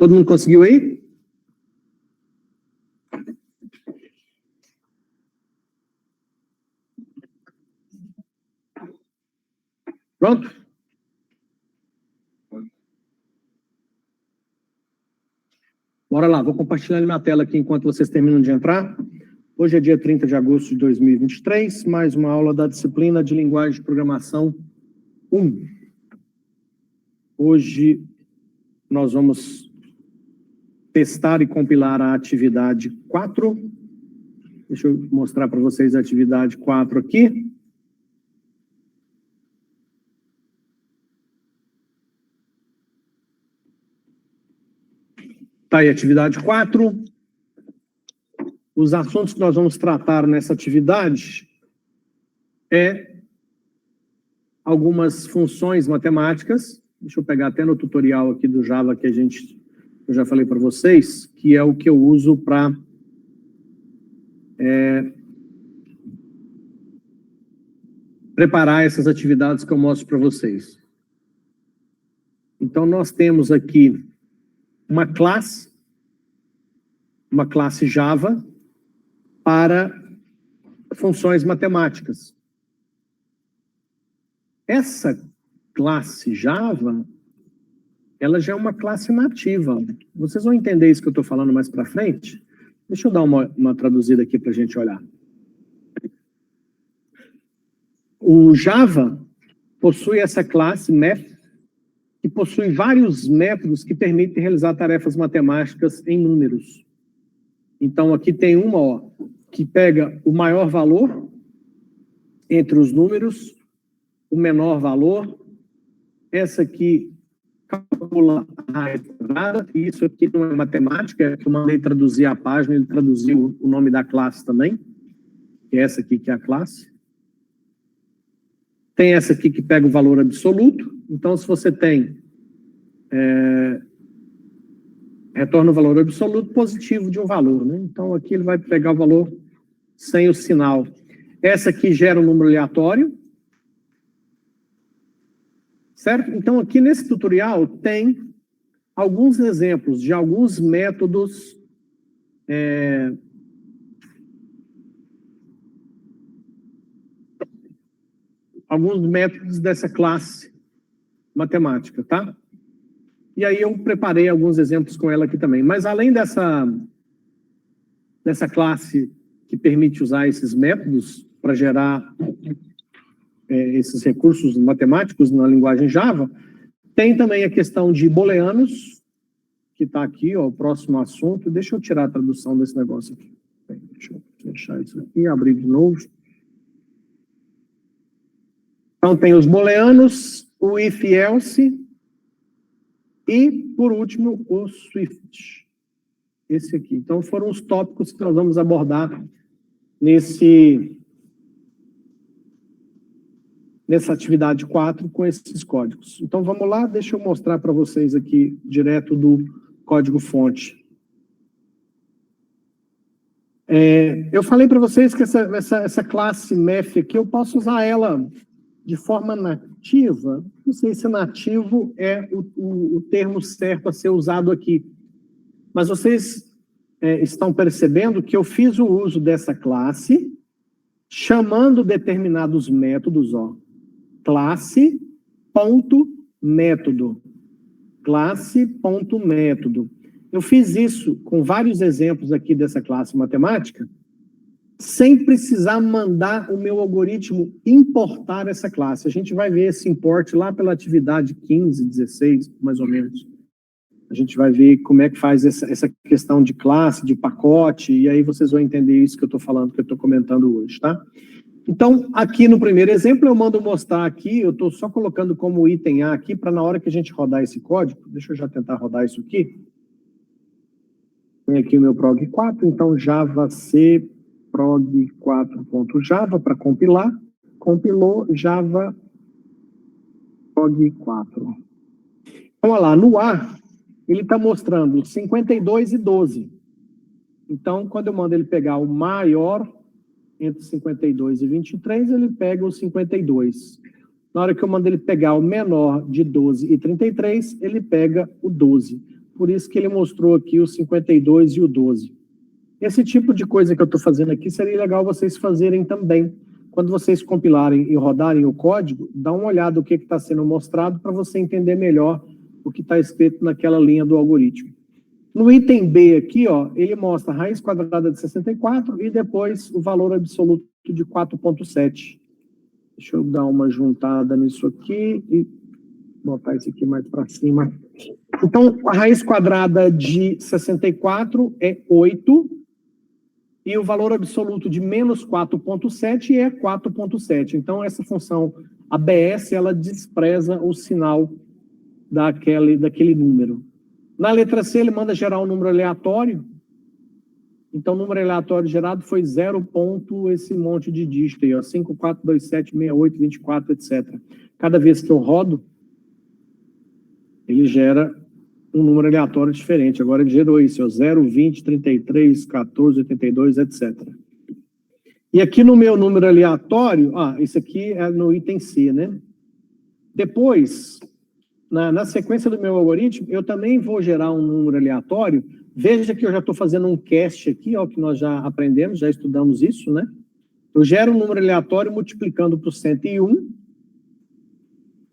Todo mundo conseguiu aí? Pronto? Bora lá, vou compartilhar minha tela aqui enquanto vocês terminam de entrar. Hoje é dia 30 de agosto de 2023, mais uma aula da disciplina de linguagem de programação 1. Hoje nós vamos testar e compilar a atividade 4. Deixa eu mostrar para vocês a atividade 4 aqui. Tá aí, atividade 4. Os assuntos que nós vamos tratar nessa atividade é algumas funções matemáticas. Deixa eu pegar até no tutorial aqui do Java que eu já falei para vocês, que é o que eu uso para preparar essas atividades que eu mostro para vocês. Então, nós temos aqui uma classe Java para funções matemáticas. Uma classe Java, ela já é uma classe nativa. Vocês vão entender isso que eu estou falando mais para frente? Deixa eu dar uma traduzida aqui para a gente olhar. O Java possui essa classe math, que possui vários métodos que permitem realizar tarefas matemáticas em números. Então, aqui tem uma que pega o maior valor entre os números, o menor valor. Essa aqui calcula a raiz quadrada, e isso aqui não é matemática, é que eu mandei traduzir a página, ele traduziu o nome da classe também, que é essa aqui que é a classe. Tem essa aqui que pega o valor absoluto. Então, se você tem retorna o valor absoluto positivo de um valor, né? Então, aqui ele vai pegar o valor sem o sinal. Essa aqui gera um número aleatório. Certo? Então, aqui nesse tutorial tem alguns exemplos de alguns métodos dessa classe matemática, tá? E aí eu preparei alguns exemplos com ela aqui também. Mas além dessa classe que permite usar esses métodos para gerar esses recursos matemáticos na linguagem Java, tem também a questão de booleanos, que está aqui, ó, o próximo assunto. Deixa eu tirar a tradução desse negócio aqui. Deixa eu fechar isso aqui, abrir de novo. Então, tem os booleanos, o if-else e, por último, o Swift. Esse aqui. Então, foram os tópicos que nós vamos abordar nessa atividade 4 com esses códigos. Então, vamos lá, deixa eu mostrar para vocês aqui, direto do código-fonte. Eu falei para vocês que essa classe math aqui, eu posso usar ela de forma nativa. Não sei se nativo é o termo certo a ser usado aqui. Mas vocês estão percebendo que eu fiz o uso dessa classe chamando determinados métodos, ó. Classe.método. Classe.método. Eu fiz isso com vários exemplos aqui dessa classe matemática, sem precisar mandar o meu algoritmo importar essa classe. A gente vai ver esse import lá pela atividade 15, 16, mais ou menos. A gente vai ver como é que faz essa questão de classe, de pacote, e aí vocês vão entender isso que eu estou falando, que eu estou comentando hoje, tá? Então, aqui no primeiro exemplo, eu mando mostrar aqui, eu estou só colocando como item A aqui, para na hora que a gente rodar esse código, deixa eu já tentar rodar isso aqui. Tem aqui o meu prog4, então javac prog4.java para compilar. Compilou Java prog4. Então, olha lá, no A, ele está mostrando 52 e 12. Então, quando eu mando ele pegar o maior entre 52 e 23, ele pega o 52. Na hora que eu mando ele pegar o menor de 12 e 33, ele pega o 12. por isso que ele mostrou aqui o 52 e o 12. Esse tipo de coisa que eu estou fazendo aqui seria legal vocês fazerem também. Quando vocês compilarem e rodarem o código, dá uma olhada no que está sendo mostrado para você entender melhor o que está escrito naquela linha do algoritmo. No item B aqui, ó, ele mostra a raiz quadrada de 64 e depois o valor absoluto de 4,7. Deixa eu dar uma juntada nisso aqui e botar isso aqui mais para cima. Então, a raiz quadrada de 64 é 8, e o valor absoluto de menos 4,7 é 4,7. Então, essa função ABS, ela despreza o sinal daquele número. Na letra C, ele manda gerar um número aleatório. Então, o número aleatório gerado foi 0, esse monte de dígito aí, ó, 5, 4, 2, 7, 68, 24, etc. Cada vez que eu rodo, ele gera um número aleatório diferente. Agora ele gerou isso, ó, 0, 20, 33, 14, 82, etc. E aqui no meu número aleatório, isso aqui é no item C, né? Depois, na sequência do meu algoritmo, eu também vou gerar um número aleatório. Veja que eu já estou fazendo um cast aqui, ó, que nós já aprendemos, já estudamos isso, né? Eu gero um número aleatório multiplicando por 101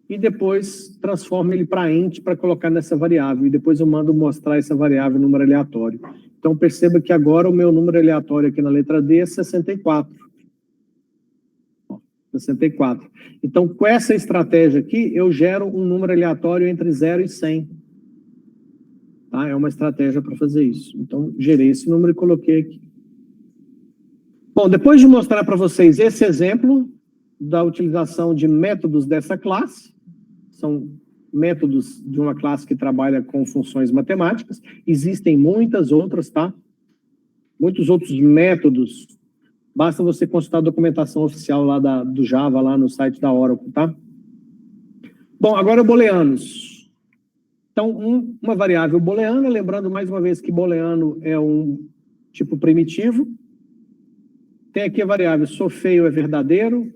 e depois transformo ele para int para colocar nessa variável. E depois eu mando mostrar essa variável número aleatório. Então perceba que agora o meu número aleatório aqui na letra D é 64. 64. Então, com essa estratégia aqui, eu gero um número aleatório entre 0 e 100. Tá? É uma estratégia para fazer isso. Então, gerei esse número e coloquei aqui. Bom, depois de mostrar para vocês esse exemplo da utilização de métodos dessa classe, são métodos de uma classe que trabalha com funções matemáticas, existem muitas outras, tá? Muitos outros métodos. Basta você consultar a documentação oficial lá do Java, lá no site da Oracle, tá? Bom, agora booleanos. Então, uma variável booleana, lembrando mais uma vez que booleano é um tipo primitivo. Tem aqui a variável sou feio é verdadeiro,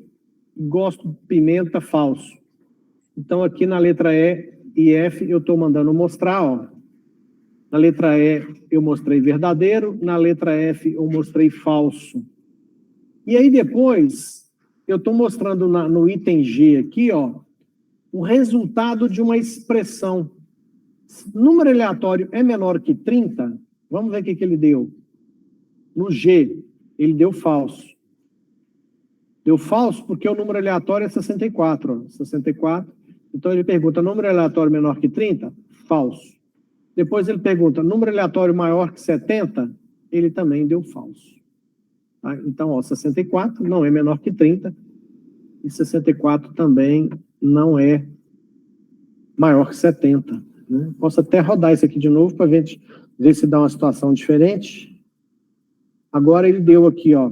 gosto de pimenta falso. Então, aqui na letra E e F, eu estou mandando mostrar, ó. Na letra E, eu mostrei verdadeiro, na letra F, eu mostrei falso. E aí depois, eu estou mostrando no item G aqui, ó, o resultado de uma expressão. Número aleatório é menor que 30, vamos ver o que ele deu. No G, ele deu falso. Deu falso porque o número aleatório é 64, ó, 64. Então ele pergunta, número aleatório menor que 30? Falso. Depois ele pergunta, número aleatório maior que 70? Ele também deu falso. Tá? Então, ó, 64 não é menor que 30, e 64 também não é maior que 70. Né? Posso até rodar isso aqui de novo para ver se dá uma situação diferente. Agora ele deu aqui, ó,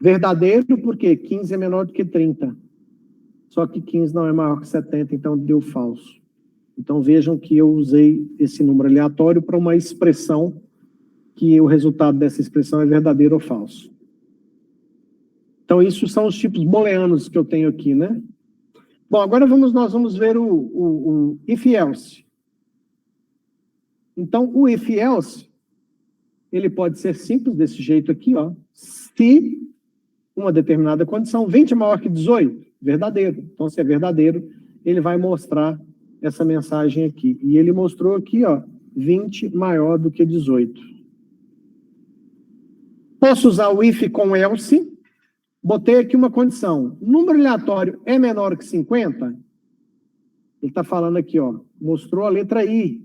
verdadeiro, porque 15 é menor do que 30. Só que 15 não é maior que 70, então deu falso. Então vejam que eu usei esse número aleatório para uma expressão que o resultado dessa expressão é verdadeiro ou falso. Então, isso são os tipos booleanos que eu tenho aqui, né? Bom, agora nós vamos ver o if-else. Então, o if-else, ele pode ser simples desse jeito aqui, ó. Se uma determinada condição, 20 é maior que 18, verdadeiro. Então, se é verdadeiro, ele vai mostrar essa mensagem aqui. E ele mostrou aqui, ó, 20 maior do que 18. Posso usar o if com else. Botei aqui uma condição. Número aleatório é menor que 50? Ele está falando aqui, ó. Mostrou a letra I.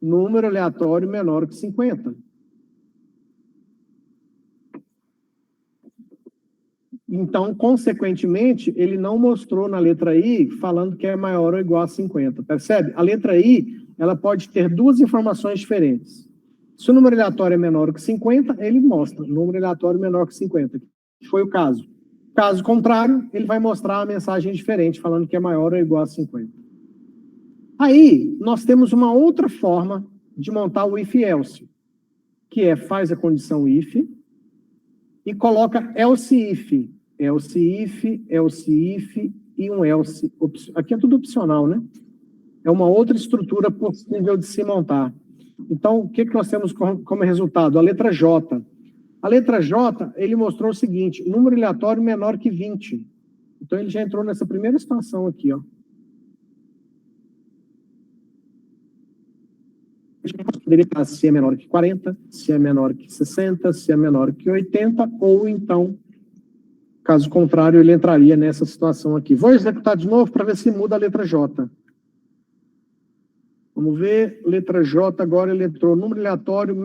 Número aleatório menor que 50. Então, consequentemente, ele não mostrou na letra I falando que é maior ou igual a 50. Percebe? A letra I, ela pode ter duas informações diferentes. Se o número aleatório é menor que 50, ele mostra número aleatório menor que 50. Foi o caso. Caso contrário, ele vai mostrar uma mensagem diferente, falando que é maior ou igual a 50. Aí, nós temos uma outra forma de montar o if-else, que é faz a condição if e coloca else if. Else if, else if e um else. Aqui é tudo opcional, né? é uma outra estrutura possível de se montar. Então, o que nós temos como resultado? A letra J. A letra J, ele mostrou o seguinte, número aleatório menor que 20. Então, ele já entrou nessa primeira situação aqui, ó. Poderia estar se é menor que 40, se é menor que 60, se é menor que 80, ou então, caso contrário, ele entraria nessa situação aqui. Vou executar de novo para ver se muda a letra J. Vamos ver, letra J, agora ele entrou número aleatório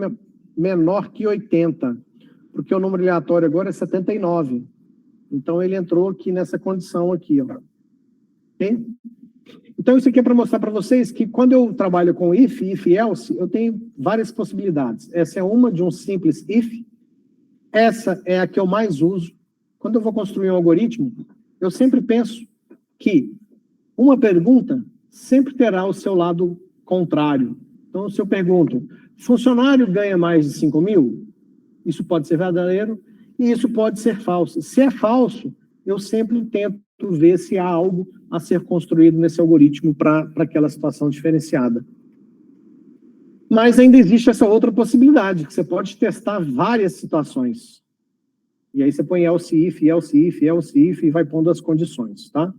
menor que 80, porque o número aleatório agora é 79. Então, ele entrou aqui nessa condição aqui, ó. Ok? Então, isso aqui é para mostrar para vocês que quando eu trabalho com if e else, eu tenho várias possibilidades. Essa é uma de um simples if. Essa é a que eu mais uso. Quando eu vou construir um algoritmo, eu sempre penso que uma pergunta sempre terá o seu lado contrário. Então, se eu pergunto, funcionário ganha mais de 5 mil? Isso pode ser verdadeiro e isso pode ser falso. Se é falso, eu sempre tento ver se há algo a ser construído nesse algoritmo para aquela situação diferenciada. Mas ainda existe essa outra possibilidade, que você pode testar várias situações. E aí você põe else if, else if, else if e vai pondo as condições, tá?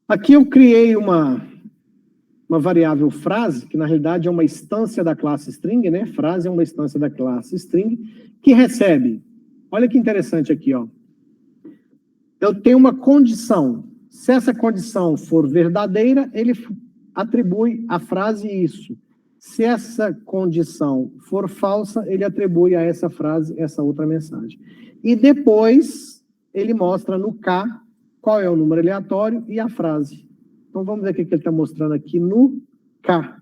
Aqui eu criei uma variável frase, que na realidade é uma instância da classe string, né? Frase é uma instância da classe string, que recebe, olha que interessante aqui, ó. Eu tenho uma condição. Se essa condição for verdadeira, ele atribui à frase isso. Se essa condição for falsa, ele atribui a essa frase essa outra mensagem. E depois, ele mostra no K qual é o número aleatório e a frase. Então, vamos ver o que ele está mostrando aqui no K.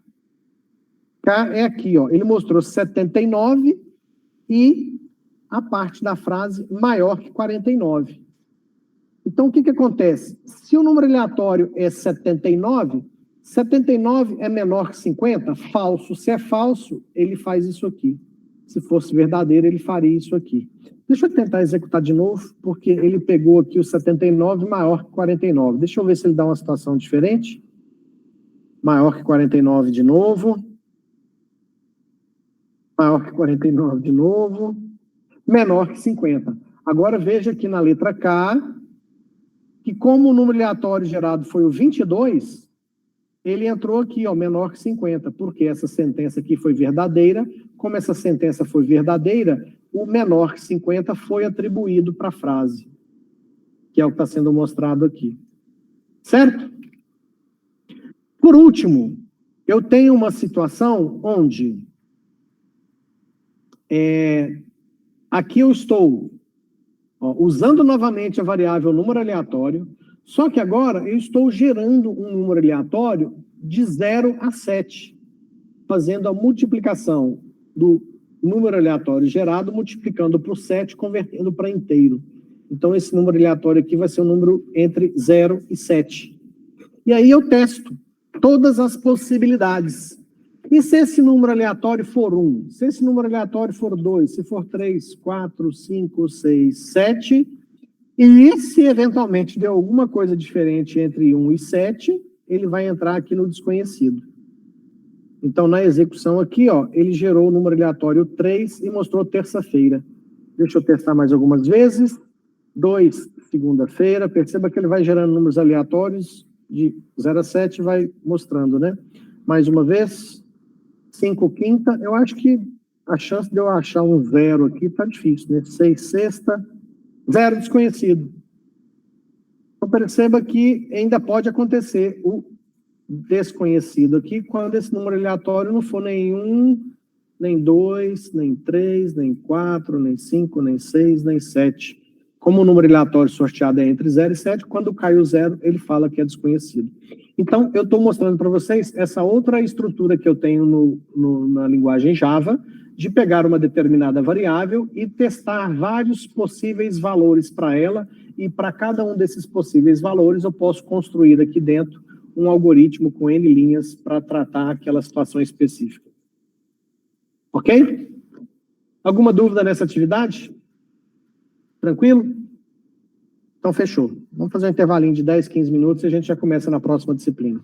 K é aqui, ó. Ele mostrou 79 e a parte da frase maior que 49. Então, o que acontece? Se o número aleatório é 79, 79 é menor que 50? Falso. Se é falso, ele faz isso aqui. Se fosse verdadeiro, ele faria isso aqui. Deixa eu tentar executar de novo, porque ele pegou aqui o 79 maior que 49. Deixa eu ver se ele dá uma situação diferente. Maior que 49 de novo. Maior que 49 de novo. Menor que 50. Agora veja aqui na letra K, que como o número aleatório gerado foi o 22, ele entrou aqui, ó, menor que 50, porque essa sentença aqui foi verdadeira. Como essa sentença foi verdadeira, o menor que 50 foi atribuído para a frase, que é o que está sendo mostrado aqui. Certo? Por último, eu tenho uma situação onde aqui eu estou usando novamente a variável número aleatório, só que agora eu estou gerando um número aleatório de 0 a 7, fazendo a multiplicação do número aleatório gerado, multiplicando por 7, convertendo para inteiro. Então, esse número aleatório aqui vai ser um número entre 0 e 7. E aí eu testo todas as possibilidades. E se esse número aleatório for 1? Se esse número aleatório for 2? Se for 3, 4, 5, 6, 7? E se eventualmente der alguma coisa diferente entre 1 e 7, ele vai entrar aqui no desconhecido. Então, na execução aqui, ó, ele gerou o número aleatório 3 e mostrou terça-feira. Deixa eu testar mais algumas vezes. 2, segunda-feira. Perceba que ele vai gerando números aleatórios de 0 a 7 e vai mostrando, né? Mais uma vez. 5, quinta. Eu acho que a chance de eu achar um 0 aqui está difícil, né? 6, sexta. 0, desconhecido. Então, perceba que ainda pode acontecer o desconhecido aqui, quando esse número aleatório não for nem 1, nem 2, nem 3, nem 4, nem 5, nem 6, nem 7. Como o número aleatório sorteado é entre 0 e 7, quando cai o 0, ele fala que é desconhecido. Então, eu estou mostrando para vocês essa outra estrutura que eu tenho na linguagem Java, de pegar uma determinada variável e testar vários possíveis valores para ela, e para cada um desses possíveis valores eu posso construir aqui dentro um algoritmo com N linhas para tratar aquela situação específica. Ok? Alguma dúvida nessa atividade? Tranquilo? Então, Então, fechou. Vamos fazer um intervalinho de 10, 15 minutos e a gente já começa na próxima disciplina.